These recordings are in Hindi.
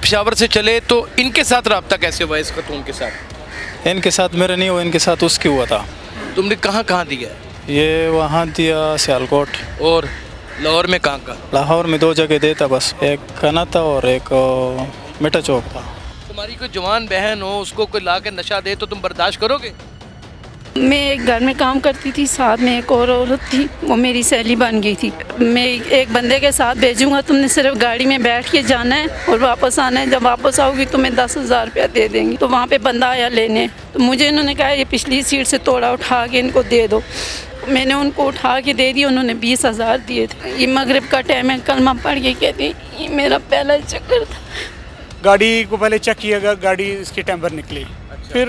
पेशावर से चले तो इनके साथ रब्ता कैसे हुआ इस खातून के साथ? इनके साथ मेरा नहीं हुआ, इनके साथ उसकी हुआ था। तुमने कहाँ कहाँ दिया? ये वहाँ दिया सियालकोट। और लाहौर में कहाँ कहाँ? लाहौर में 2 जगह देता बस, एक कना था और एक मिठा चौक था। तुम्हारी कोई जवान बहन हो, उसको कोई ला के नशा दे तो तुम बर्दाश्त करोगे? मैं एक घर में काम करती थी, साथ में एक और औरत थी, वो मेरी सहेली बन गई थी। मैं एक बंदे के साथ भेजूंगा, तुमने सिर्फ गाड़ी में बैठ के जाना है और वापस आना है। जब वापस आओगी तो मैं 10,000 रुपया दे देंगी। तो वहाँ पे बंदा आया लेने, तो मुझे इन्होंने कहा ये पिछली सीट से तोड़ा उठा के इनको दे दो। मैंने उनको उठा के दे दिया, उन्होंने 20,000 दिए थे। ये मगरिब का टाइम है, कलमा पढ़ के कहती ये मेरा पहला चक्कर था। गाड़ी को पहले चेक किया गया, गाड़ी इसकी टेम्पर निकली। फिर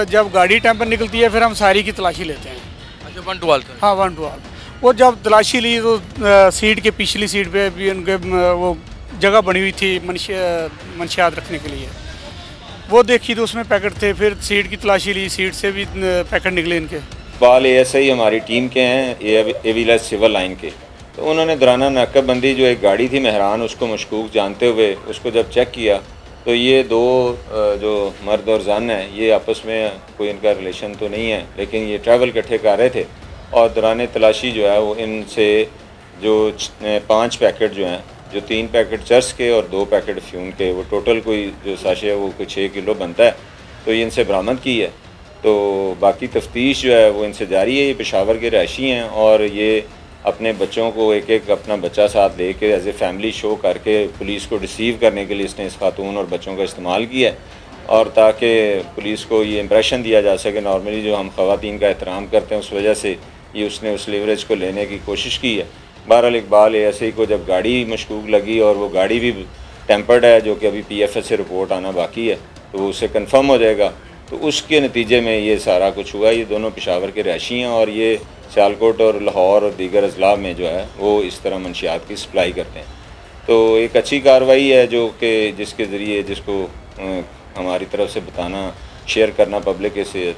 जब गाड़ी टेम्पर निकलती है फिर हम सारी की तलाशी लेते हैं। अच्छा, 1 to all? हाँ, 1 to all। वो जब तलाशी ली तो सीट के पिछली सीट पे भी उनके वो जगह बनी हुई थी मंशियात रखने के लिए, वो देखी तो उसमें पैकेट थे। फिर सीट की तलाशी ली, सीट से भी पैकेट निकले इनके। बाल ASI हमारी टीम के हैं, एविला सिविल लाइन के। तो उन्होंने दौराना नाकाबंदी जो एक गाड़ी थी मेहरान, उसको मशकूक जानते हुए उसको जब चेक किया तो ये 2 जो मर्द और जन है, ये आपस में कोई इनका रिलेशन तो नहीं है, लेकिन ये ट्रैवल इकट्ठे कर रहे थे। और दौरान तलाशी जो है वो इनसे जो 5 पैकेट जो हैं, जो 3 पैकेट चर्स के और 2 पैकेट फ्यूम के, वो टोटल कोई जो साशे है वो कोई 6 किलो बनता है, तो ये इनसे बरामद की है। तो बाकी तफ्तीश जो है वो इनसे जारी है। ये पेशावर के रहायशी हैं और ये अपने बच्चों को एक एक अपना बच्चा साथ लेके एज ए फैमिली शो करके पुलिस को रिसीव करने के लिए इसने इस खातून और बच्चों का इस्तेमाल किया है, और ताकि पुलिस को ये इम्प्रेशन दिया जा सके नॉर्मली जो हम ख़वातीन का एहतराम करते हैं, उस वजह से ये उसने उस लेवरेज को लेने की कोशिश की है। बहरहाल इकबाल ASI को जब गाड़ी मशकूक लगी और वो गाड़ी भी टेम्पर्ड है, जो कि अभी PFS से रिपोर्ट आना बाकी है, तो वो उससे कन्फर्म हो जाएगा। तो उसके नतीजे में ये सारा कुछ हुआ। ये दोनों पेशावर के रहायशी हैं और ये सियालकोट और लाहौर और दीगर अजला में जो है वो इस तरह मंशियात की सप्लाई करते हैं। तो एक अच्छी कार्रवाई है जो कि जिसके ज़रिए जिसको हमारी तरफ से बताना, शेयर करना पब्लिक से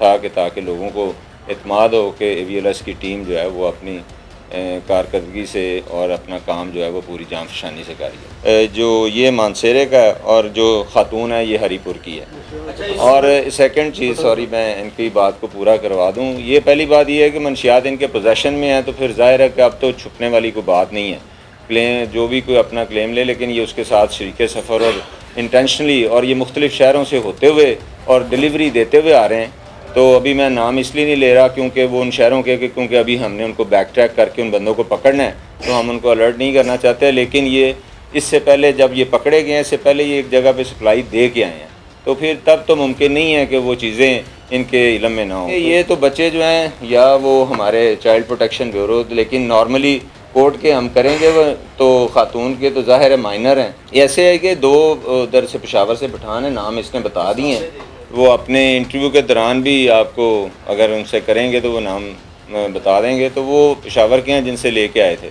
था कि ताकि लोगों को इत्मीनान हो कि AVLS की टीम जो है वो अपनी कारकर्दगी से और अपना काम जो है वो पूरी जांफशानी से करी है। जो ये मानसेरे का है और जो खातून है ये हरीपुर की है। और सेकंड चीज़, सॉरी मैं इनकी बात को पूरा करवा दूं, ये पहली बात ये है कि मंशियात इनके पोजेशन में है, तो फिर जाहिर है कि अब तो छुपने वाली कोई बात नहीं है। क्लेम जो भी कोई अपना क्लेम ले, लेकिन ये उसके साथ शरीके सफ़र और इंटेंशनली और ये मुख्तलिफ़ शहरों से होते हुए और डिलीवरी देते हुए आ रहे हैं। तो अभी मैं नाम इसलिए नहीं ले रहा क्योंकि वो उन शहरों के, क्योंकि अभी हमने उनको बैक ट्रैक करके उन बंदों को पकड़ना है, तो हम उनको अलर्ट नहीं करना चाहते। लेकिन ये इससे पहले जब ये पकड़े गए हैं, इससे पहले ये एक जगह पे सप्लाई दे के आए हैं, तो फिर तब तो मुमकिन नहीं है कि वो चीज़ें इनके इल्म में ना हो। ये तो बच्चे जो हैं या वो हमारे चाइल्ड प्रोटेक्शन ब्यूरो, लेकिन नॉर्मली कोर्ट के हम करेंगे वो तो खातून के तो ज़ाहिर है माइनर हैं। ऐसे है कि 2 उधर से पेशावर से पठान है, नाम इसने बता दिए हैं। वो अपने इंटरव्यू के दौरान भी आपको अगर उनसे करेंगे तो वो नाम बता देंगे। तो वो पेशावर के हैं जिनसे लेके आए थे,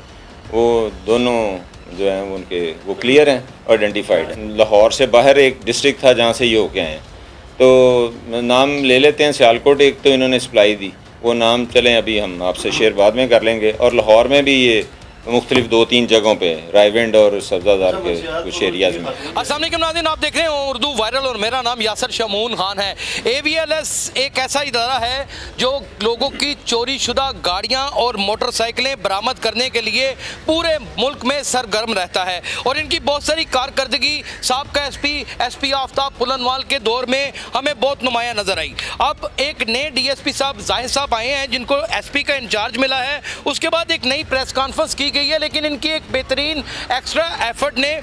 वो दोनों जो हैं उनके वो क्लियर हैं, आइडेंटिफाइड हैं। लाहौर से बाहर एक डिस्ट्रिक्ट था जहाँ से ये होके आए हैं, तो नाम ले लेते हैं। सियालकोट एक तो इन्होंने सप्लाई दी, वो नाम चलें अभी हम आपसे शेयर बाद में कर लेंगे। और लाहौर में भी ये मुख्तलिफ 2-3 जगहों पे, रायविंड और सब्जादार के कुछ एरियाज में। अस्सलाम वालेकुम नाज़रीन, आप देख रहे हैं उर्दू वायरल और मेरा नाम यासर शमून खान है। AVLS एक ऐसा इदारा है जो लोगों की चोरी शुदा गाड़ियाँ और मोटरसाइकिलें बरामद करने के लिए पूरे मुल्क में सरगर्म रहता है, और इनकी बहुत सारी कारकर्दगी साबका SP आफ्ताब पुलनवाल के दौर में हमें बहुत नुमाया नज़र आई। अब एक नए DSP साहब जाहिद साहब आए हैं जिनको SP का इंचार्ज मिला है। उसके बाद एक नई प्रेस कॉन्फ्रेंस की गई है, लेकिन इनकी एक बेहतरीन एक्स्ट्रा एफर्ट ने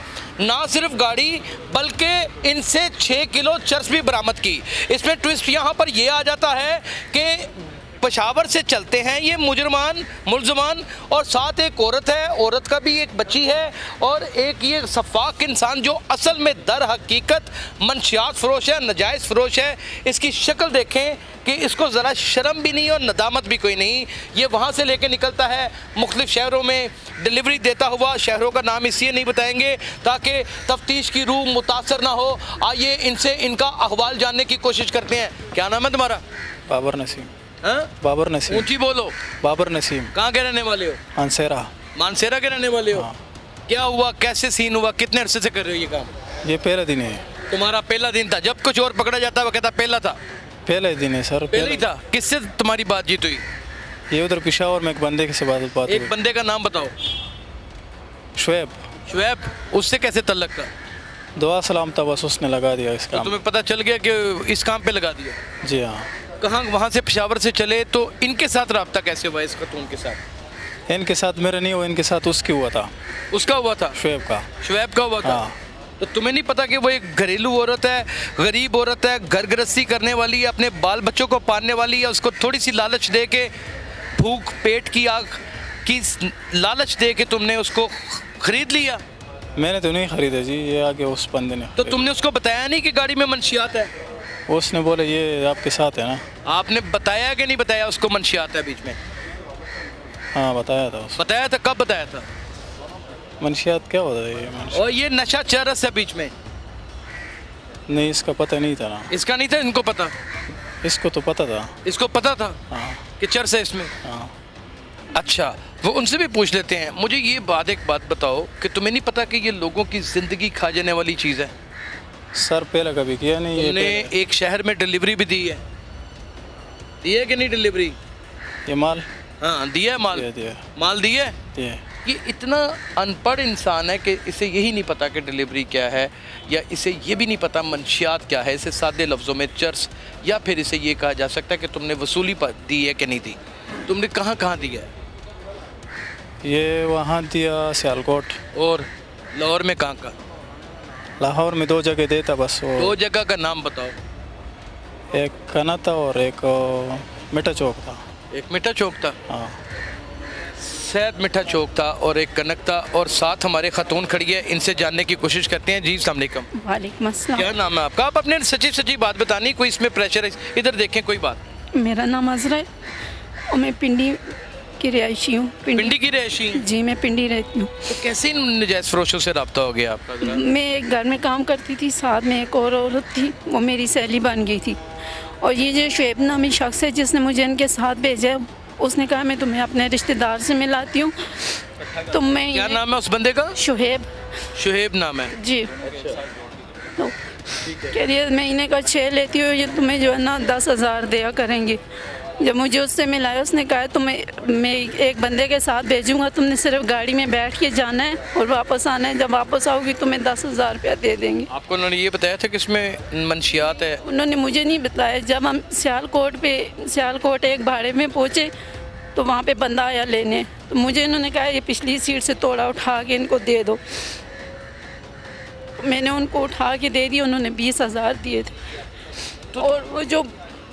ना सिर्फ गाड़ी बल्कि इनसे 6 किलो चर्स भी बरामद की। इसमें ट्विस्ट यहाँ पर यह आ जाता है कि पेशावर से चलते हैं ये मुलजमान और साथ एक औरत है, औरत का भी एक बच्ची है, और एक ये सफाक इंसान जो असल में दर हकीकत मंशियात फरोश है, नजायज़ फरोश है। इसकी शक्ल देखें कि इसको ज़रा शर्म भी नहीं और नदामत भी कोई नहीं। ये वहाँ से लेके निकलता है मुख्तलिफ शहरों में डिलीवरी देता हुआ। शहरों का नाम इसलिए नहीं बताएंगे ताकि तफ्तीश की रूह मुतासर ना हो। आइए इनसे इनका अहवाल जानने की कोशिश करते हैं। क्या नाम है तुम्हारा? बाबर नसीम। हाँ? बाबर नसीम। ऊंची बोलो। बाबर नसीम। कहाँ के रहने वाले हो? मानसेरा। मानसेरा के रहने वाले हो? हाँ। क्या हुआ, कैसे सीन हुआ, कितने अरसे से कर रहे हो ये काम? ये पहला दिन है। तुम्हारा पहला दिन था? जब कुछ और पकड़ा जाता वो कहता पहला था। पहला दिन है सर। पहले ही था। किससे तुम्हारी बातचीत हुई? ये उधर पेशावर में एक बंदे से बात एक बंदे का नाम बताओ। शुएब। शुएब, उससे कैसे तल्लक था? दुआ सलाम था बस, उसने लगा दिया इस तो काम। तुम्हें पता चल गया कि इस काम पे लगा दिया? जी हाँ। कहाँ वहाँ से पेशावर से चले तो इनके साथ रब्ता कैसे हुआ इस खतून के साथ? इनके साथ मेरा नहीं हुआ, इनके साथ उसकी हुआ था। उसका हुआ था? शुएब का। शुएब का हुआ था। हाँ। तो तुम्हें नहीं पता कि वो एक घरेलू औरत है, गरीब औरत है, घर गृहस्थी करने वाली है, अपने बाल बच्चों को पालने वाली है, उसको थोड़ी सी लालच दे के, भूख पेट की आग की लालच दे के तुमने उसको खरीद लिया? मैंने तो नहीं खरीदा जी, ये आगे उस बंदे ने। तो तुमने उसको बताया नहीं कि गाड़ी में मंशियात है? उसने बोला ये आपके साथ है ना। आपने बताया कि नहीं बताया उसको मंशियात है बीच में? हाँ बताया था उसको। बताया था? कब बताया था? मंशियात क्या होता है ये मंशियात? और ये नशा चरस है बीच में? नहीं इसका पता नहीं था ना। इसका नहीं था? इनको पता? इसको तो पता था। इसको पता था हाँ कि चरस है इसमें? हाँ। अच्छा, वो उनसे भी पूछ लेते हैं। मुझे ये एक बात बताओ कि तुम्हें नहीं पता कि ये लोगों की ज़िंदगी खा जाने वाली चीज़ है? सर पहले कभी किया नहीं। तुमने ये एक शहर में डिलीवरी भी दी है? दी है कि नहीं डिलीवरी? ये माल हाँ दिया है। माल दिया माल दिया है। दिया। ये इतना अनपढ़ इंसान है कि इसे यही नहीं पता कि डिलीवरी क्या है, या इसे ये भी नहीं पता मंशियात क्या है। इसे सादे लफ्ज़ों में चर्स, या फिर इसे ये कहा जा सकता है कि तुमने वसूली पर दी है कि नहीं दी। तुमने कहाँ कहाँ दिया है? ये वहाँ दिया सियालकोट। और लाहौर में कहाँ का? लाहौर में 2 जगह देता बस। वो 2 जगह का नाम बताओ। एक कना था और एक मिठा चौक था। एक मिठा चौक था? हाँ। शायद मिठा चौक था और एक कनक था, और साथ हमारे खातून खड़ी है, इनसे जानने की कोशिश करते हैं। जी अस्सलाम वालेकुम। वालेकुम अस्सलाम। क्या नाम है आपका? आप अपने सच्ची बात बतानी, कोई इसमें प्रेशर है? इधर देखें, कोई बात। मेरा नाम अजरा है और मैं पिंडी की रिहायशी हूँ। पिंडी की रहायशी? जी मैं पिंडी रहती हूँ। तो कैसे इन नजायज़ फरोशों से रब्ता हो गया आपका? ज़रा। मैं एक घर में काम करती थी, साथ में एक और औरत थी, वो मेरी सहेली बन गई थी। और ये जो शुएब नामी शख्स है जिसने मुझे इनके साथ भेजा, उसने कहा मैं तुम्हें अपने रिश्तेदार से मिलाती हूँ। तो मैं क्या नाम है उस बंदे का? शुएब। शुएब नाम है जी। तो कह रही है महीने का 6 लेती हो, ये तुम्हें जो है ना 10,000 दिया करेंगे। जब मुझे उससे मिलाया, उसने कहा तुम्हें मैं एक बंदे के साथ भेजूंगा, तुमने सिर्फ गाड़ी में बैठ के जाना है और वापस आना है। जब वापस आओगी तुम्हें 10,000 रुपया दे देंगे। आपको उन्होंने ये बताया था कि इसमें मंशियात है? उन्होंने मुझे नहीं बताया। जब हम सियालकोट एक भाड़े में पहुँचे तो वहाँ पे बंदा आया लेने, तो मुझे इन्होंने कहा ये पिछली सीट से तोड़ा उठा के इनको दे दो। मैंने उनको उठा के दे दिया, उन्होंने 20,000 दिए थे। और वो जो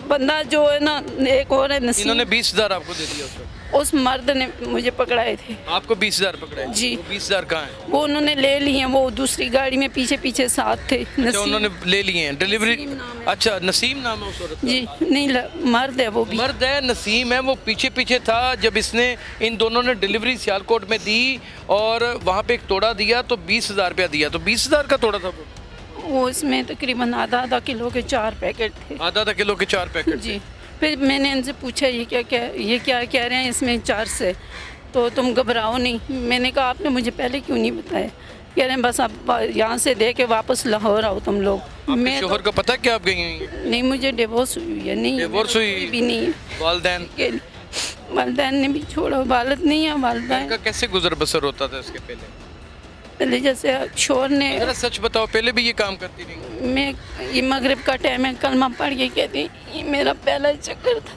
बंदा जो है ना, एक और है नसीम, इन्होंने 20,000 आपको दे दिया उसको? उस मर्द ने मुझे पकड़ाए थे। आपको 20,000 पकड़े? जी। 20,000 कहाँ है? वो उन्होंने ले लिए हैं, वो दूसरी गाड़ी में पीछे पीछे साथ थे। अच्छा, उन्होंने ले लिए हैं डिलीवरी? नसीम नाम है। अच्छा, नसीम नाम है उस औरत का? जी नहीं, मर्द है वो भी। मर्द है, नसीम है, वो पीछे पीछे था जब इसने इन दोनों ने डिलीवरी सियालकोट में दी और वहाँ पे एक तोड़ा दिया तो 20,000 रुपया दिया। तो 20,000 का तोड़ा था वो इसमें तकरीबन आधा किलो के 4 पैकेट थे। आधा किलो के 4 पैकेट? जी। फिर मैंने इनसे पूछा ये क्या कह रहे हैं इसमें 4 से, तो तुम घबराओ नहीं। मैंने कहा आपने मुझे पहले क्यों नहीं बताया? कह रहे हैं बस आप यहाँ से दे के वापस लाहौर आओ तुम लोग। मैं शोहर को पता क्या आप गई हुई? नहीं, मुझे डिवोर्स हुई है। नहीं, डिवोर्स हुई भी नहीं है। वालदैन ने भी छोड़ा, वालद नहीं है। वालदैन का कैसे गुजर बसर होता था इसके पहले? जैसे शोर ने, जरा सच बताओ, पहले भी ये काम करती थी? मैं ये मगरिब का टाइम है, कलमा पढ़ के कहती ये मेरा पहला चक्कर था।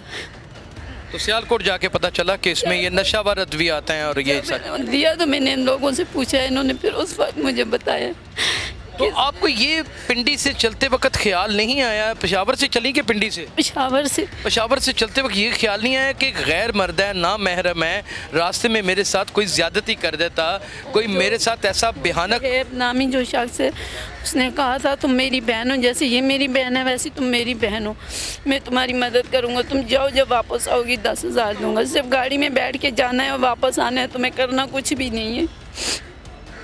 तो सियालकोट जाके पता चला कि इसमें ये नशावर अद्वियात हैं और ये सच दिया। तो मैंने इन लोगों से पूछा, इन्होंने फिर उस वक्त मुझे बताया। तो आपको ये पिंडी से चलते वक्त ख्याल नहीं आया? पेशावर से चली कि पिंडी से? पेशावर से चलते वक्त ये ख्याल नहीं आया कि गैर मर्द है, ना महरम है, रास्ते में मेरे साथ कोई ज्यादती कर देता, कोई मेरे साथ ऐसा भयानक? नामी जो शख्स है उसने कहा था तुम मेरी बहन हो, जैसे ये मेरी बहन है वैसे तुम मेरी बहन हो, मैं तुम्हारी मदद करूँगा, तुम जाओ, जब वापस आओगी 10,000 दूँगा। सिर्फ गाड़ी में बैठ के जाना है और वापस आना है, तुम्हें करना कुछ भी नहीं है।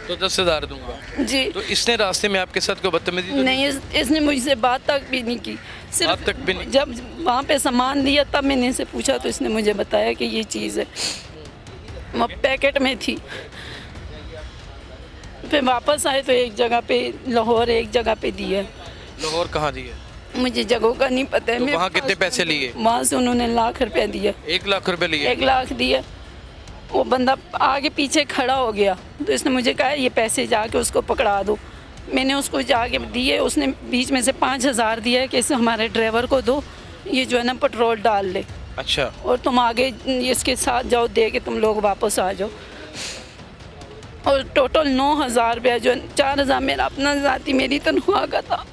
तो 10,000 दूंगा जी। तो इसने रास्ते में आपके साथ कोई बदतमीजी नहीं, इसने मुझसे बात तक भी नहीं की। सिर्फ बात तक भी नहीं? जब वहाँ पे सामान दिया तब मैंने इसे पूछा तो इसने मुझे बताया कि ये चीज़ है, वो पैकेट में थी। फिर वापस आए तो एक जगह पे लाहौर, एक जगह पे दिया। लाहौर कहाँ दिए? मुझे जगहों का नहीं पता है। तो मैं वहाँ कितने पैसे लिए? वहाँ से उन्होंने ₹1,00,000 दिया। 1 लाख रुपए लिए? 1 लाख दिया। वो बंदा आगे पीछे खड़ा हो गया तो इसने मुझे कहा ये पैसे जाके उसको पकड़ा दो। मैंने उसको जाके दिए, उसने बीच में से 5,000 दिया कि इसे हमारे ड्राइवर को दो, ये जो है ना पेट्रोल डाल ले। अच्छा। और तुम आगे इसके साथ जाओ, दे के तुम लोग वापस आ जाओ। और टोटल 9,000 रुपया, जो 4,000 मेरा अपना जाती मेरी तनख्वाह का था।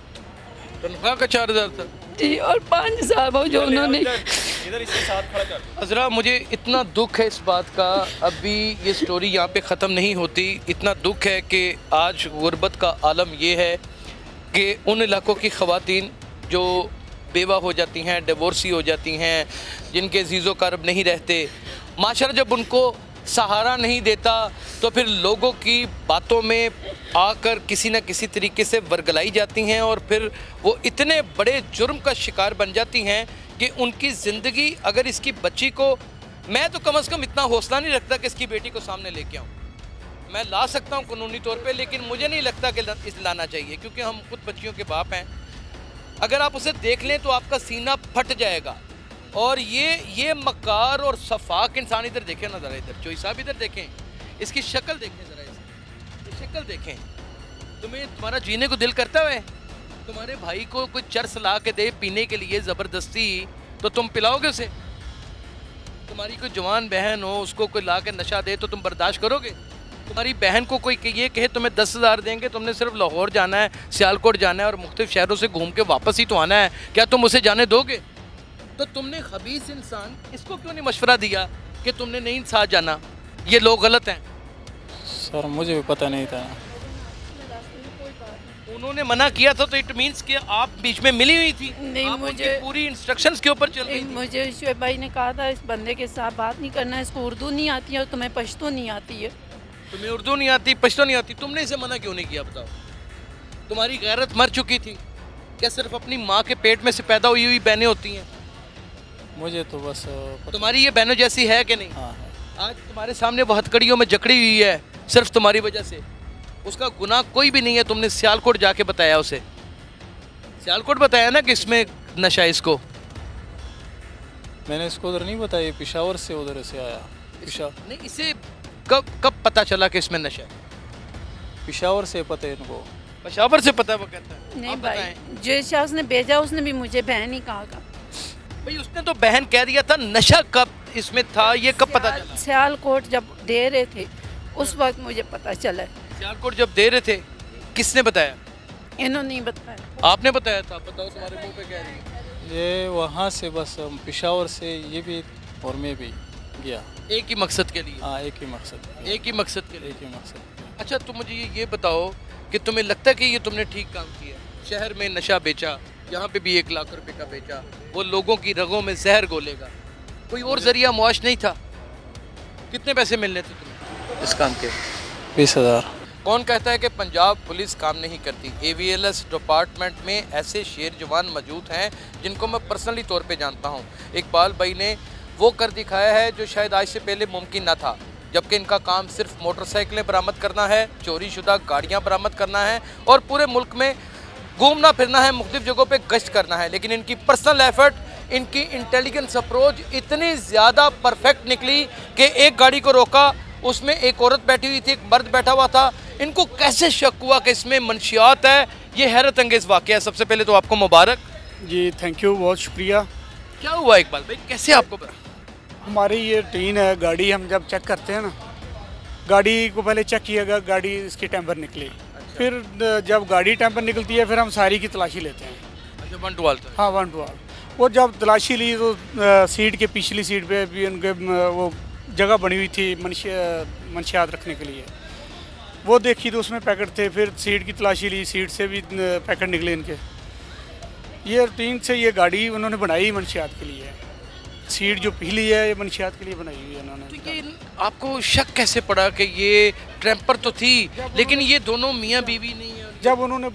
तनख्वाह का 4,000 था जी, और 5,000 वो जो उन्होंने। हजरा, मुझे इतना दुख है इस बात का, अभी ये स्टोरी यहाँ पे ख़त्म नहीं होती। इतना दुख है कि आज गुर्बत का आलम ये है कि उन इलाकों की ख़वातीन जो बेवा हो जाती हैं, डिवोर्सी हो जाती हैं, जिनके जीज़ो कारब नहीं रहते, माशरा जब उनको सहारा नहीं देता तो फिर लोगों की बातों में आकर किसी न किसी तरीके से वर्गलाई जाती हैं और फिर वो इतने बड़े जुर्म का शिकार बन जाती हैं कि उनकी ज़िंदगी, अगर इसकी बच्ची को, मैं तो कम से कम इतना हौसला नहीं रखता कि इसकी बेटी को सामने लेके आऊँ। मैं ला सकता हूँ कानूनी तौर पे, लेकिन मुझे नहीं लगता कि इस लाना चाहिए, क्योंकि हम खुद बच्चियों के बाप हैं। अगर आप उसे देख लें तो आपका सीना फट जाएगा। और ये मकार और सफाक इंसान, इधर देखें ना ज़रा, इधर चोई साहब इधर देखें, इसकी शक्ल देखें ज़रा, इसकी शक्ल देखें। तुम्हारा जीने को दिल करता है? तुम्हारे भाई को कोई चरस ला के दे पीने के लिए ज़बरदस्ती, तो तुम पिलाओगे उसे? तुम्हारी कोई जवान बहन हो, उसको कोई ला के नशा दे तो तुम बर्दाश्त करोगे? तुम्हारी बहन को कोई ये कहे तुम्हें 10,000 देंगे, तुमने सिर्फ लाहौर जाना है, सियालकोट जाना है और मुख्तलिफ शहरों से घूम के वापस ही तो आना है, क्या तुम उसे जाने दोगे? तो तुमने खबीस इंसान इसको क्यों नहीं मशवरा दिया कि तुमने नहीं साथ जाना, ये लोग गलत हैं? सर मुझे भी पता नहीं था। उन्होंने मना किया था तो इट मींस कि आप बीच में मिली हुई थी? नहीं, आप मुझे उनकी पूरी इंस्ट्रक्शंस के ऊपर चल रही थी? मुझे शुएब भाई ने कहा था इस बंदे के साथ बात नहीं करना है, इसको उर्दू नहीं आती है और तुम्हें पश्तो नहीं आती है। तुम्हें उर्दू नहीं आती, पश्तो नहीं आती, तुमने इसे मना क्यों नहीं किया बताओ? तुम्हारी गैरत मर चुकी थी क्या? सिर्फ अपनी माँ के पेट में से पैदा हुई बहनें होती हैं? मुझे तो बस तुम्हारी ये बहनों जैसी है कि नहीं? हाँ है। आज तुम्हारे सामने वो हथकड़ियों में जकड़ी हुई है सिर्फ तुम्हारी वजह से। उसका गुनाह कोई भी नहीं है, तुमने सियालकोट जाके बताया उसे, सियालकोट बताया ना कि इसमें नशा है इसको। मैंने इसको उधर नहीं बताया, पेशावर से उधर से आया। नहीं, इसे कब पता चला कि इसमें नशा है? पेशावर से पता है इनको। पेशावर से पता है, वो कहता है। नहीं भाई, जो शख्स ने भेजा उसने भी मुझे बहन ही कहा। भाई उसने तो बहन कह दिया था, नशा कब इसमें था ये कब पता चला? सियालकोट जब दे रहे थे उस वक्त मुझे पता चला। सियालकोट जब दे रहे थे किसने बताया? इन्होंने नहीं बताया। आपने बताया था? बताओ, तुम्हारे मुंह पे कह रही है। ये वहाँ से बस पेशावर से ये भी और मैं भी गया एक ही मकसद के लिए। हाँ, एक ही मकसद, एक ही मकसद के लिए। एक ही मकसद। अच्छा, तुम मुझे ये बताओ कि तुम्हें लगता है कि ये तुमने ठीक काम किया? शहर में नशा बेचा, यहाँ पे भी 1 लाख रुपए का बेचा, वो लोगों की रगों में जहर घोलेगा, कोई और जरिया मुआश नहीं था? कितने पैसे मिलने थे तुम्हें इस काम के? 20,000। कौन कहता है कि पंजाब पुलिस काम नहीं करती? AVLS डिपार्टमेंट में ऐसे शेर जवान मौजूद हैं जिनको मैं पर्सनली तौर पे जानता हूँ। इकबाल भाई ने वो कर दिखाया है जो शायद आज से पहले मुमकिन ना था, जबकि इनका काम सिर्फ मोटरसाइकिलें बरामद करना है, चोरी शुदा गाड़ियाँ बरामद करना है और पूरे मुल्क में घूमना फिरना है, मुख्तलिफ जगहों पे गश्त करना है। लेकिन इनकी पर्सनल एफर्ट, इनकी इंटेलिजेंस अप्रोच इतनी ज़्यादा परफेक्ट निकली कि एक गाड़ी को रोका, उसमें एक औरत बैठी हुई थी, एक मर्द बैठा हुआ था। इनको कैसे शक हुआ कि इसमें मंशियात है? ये हैरत अंगेज़ वाक़या है। सबसे पहले तो आपको मुबारक जी, थैंक यू, बहुत शुक्रिया। क्या हुआ इकबाल भाई, कैसे आपको? हमारी ये रूटीन है, गाड़ी हम जब चेक करते हैं ना, गाड़ी को पहले चेक किया गया, गाड़ी इसकी टेम्पर निकली। फिर जब गाड़ी टेम्पर निकलती है फिर हम सारी की तलाशी लेते हैं। अच्छा, 1 to all? हाँ, 1 to all। वो जब तलाशी ली तो सीट के पिछली सीट पे भी उनके वो जगह बनी हुई थी मंशियात रखने के लिए, वो देखी तो उसमें पैकेट थे। फिर सीट की तलाशी ली, सीट से भी पैकेट निकले इनके। ये रूटीन से ये गाड़ी उन्होंने बनाई मंशियात के लिए। सीट जो पिछली है ये मंशियात के लिए बनाई हुई है उन्होंने। तो ये आपको शक कैसे पड़ा कि ये ट्रैम्पर तो थी लेकिन ये दोनों मियाँ बीवी नहीं है? जब उन्होंने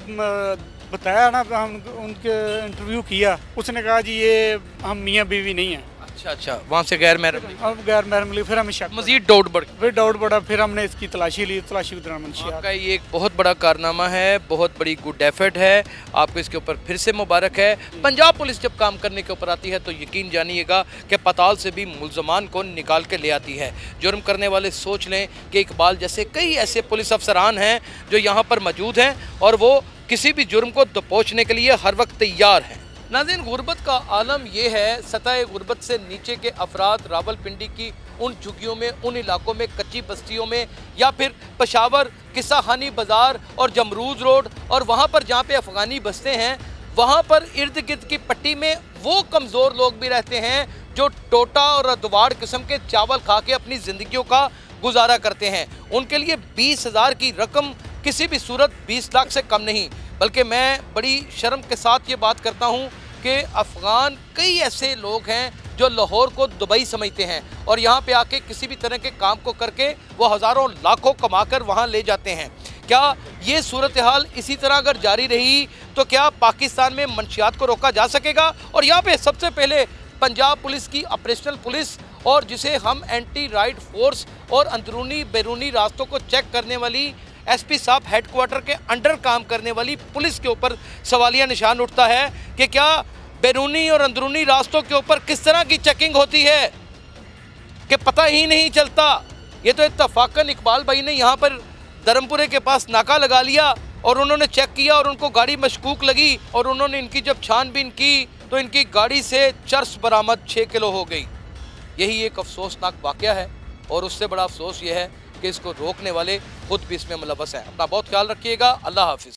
बताया ना, हम उनके इंटरव्यू किया, उसने कहा जी ये हम मियाँ बीवी नहीं हैं। अच्छा, वहाँ से गैर महरम अब गैर महरम मिली, फिर हमें शक, मजीद डाउट बढ़ गया। फिर डाउट बढ़ा, फिर हमने इसकी तलाशी ली, तलाशी के दौरान मंशियात। आपका ये एक बहुत बड़ा कारनामा है, बहुत बड़ी गुड एफर्ट है, आपको इसके ऊपर फिर से मुबारक है। पंजाब पुलिस जब काम करने के ऊपर आती है तो यकीन जानिएगा कि पताल से भी मुल्ज़मान को निकाल के ले आती है। जुर्म करने वाले सोच लें कि इकबाल जैसे कई ऐसे पुलिस अफसरान हैं जो यहाँ पर मौजूद हैं और वो किसी भी जुर्म को दबोचने के लिए हर वक्त तैयार हैं। नाज़रीन, गुर्बत का आलम यह है, सतह गुर्बत से नीचे के अफराद रावलपिंडी की उन झुग्गियों में, उन इलाकों में, कच्ची बस्तियों में, या फिर पेशावर किस्सा खानी बाज़ार और जमरूद रोड और वहाँ पर जहाँ पे अफ़गानी बसते हैं, वहाँ पर इर्द गिर्द की पट्टी में वो कमज़ोर लोग भी रहते हैं जो टोटा और अदवाड़ किस्म के चावल खा के अपनी ज़िंदगियों का गुजारा करते हैं। उनके लिए 20,000 की रकम किसी भी सूरत 20 लाख से कम नहीं। बल्कि मैं बड़ी शर्म के साथ ये बात करता हूँ कि अफ़गान कई ऐसे लोग हैं जो लाहौर को दुबई समझते हैं और यहाँ पे आके किसी भी तरह के काम को करके वो हज़ारों लाखों कमाकर वहाँ ले जाते हैं। क्या ये सूरत हाल इसी तरह अगर जारी रही तो क्या पाकिस्तान में मंशियात को रोका जा सकेगा? और यहाँ पे सबसे पहले पंजाब पुलिस की ऑपरेशनल पुलिस और जिसे हम एंटी राइड फोर्स और अंदरूनी बैरूनी रास्तों को चेक करने वाली एसपी साहब हेडक्वार्टर के अंडर काम करने वाली पुलिस के ऊपर सवालिया निशान उठता है कि क्या बैरूनी और अंदरूनी रास्तों के ऊपर किस तरह की चेकिंग होती है कि पता ही नहीं चलता। ये तो इत्तफाकन इकबाल भाई ने यहाँ पर धर्मपुरे के पास नाका लगा लिया और उन्होंने चेक किया और उनको गाड़ी मशकूक लगी और उन्होंने इनकी जब छानबीन की तो इनकी गाड़ी से चर्स बरामद 6 किलो हो गई। यही एक अफसोसनाक वाक़या है और उससे बड़ा अफसोस ये है कि इसको रोकने वाले खुद भी इसमें मुलव्वस हैं। अपना बहुत ख्याल रखिएगा। अल्लाह हाफिज़।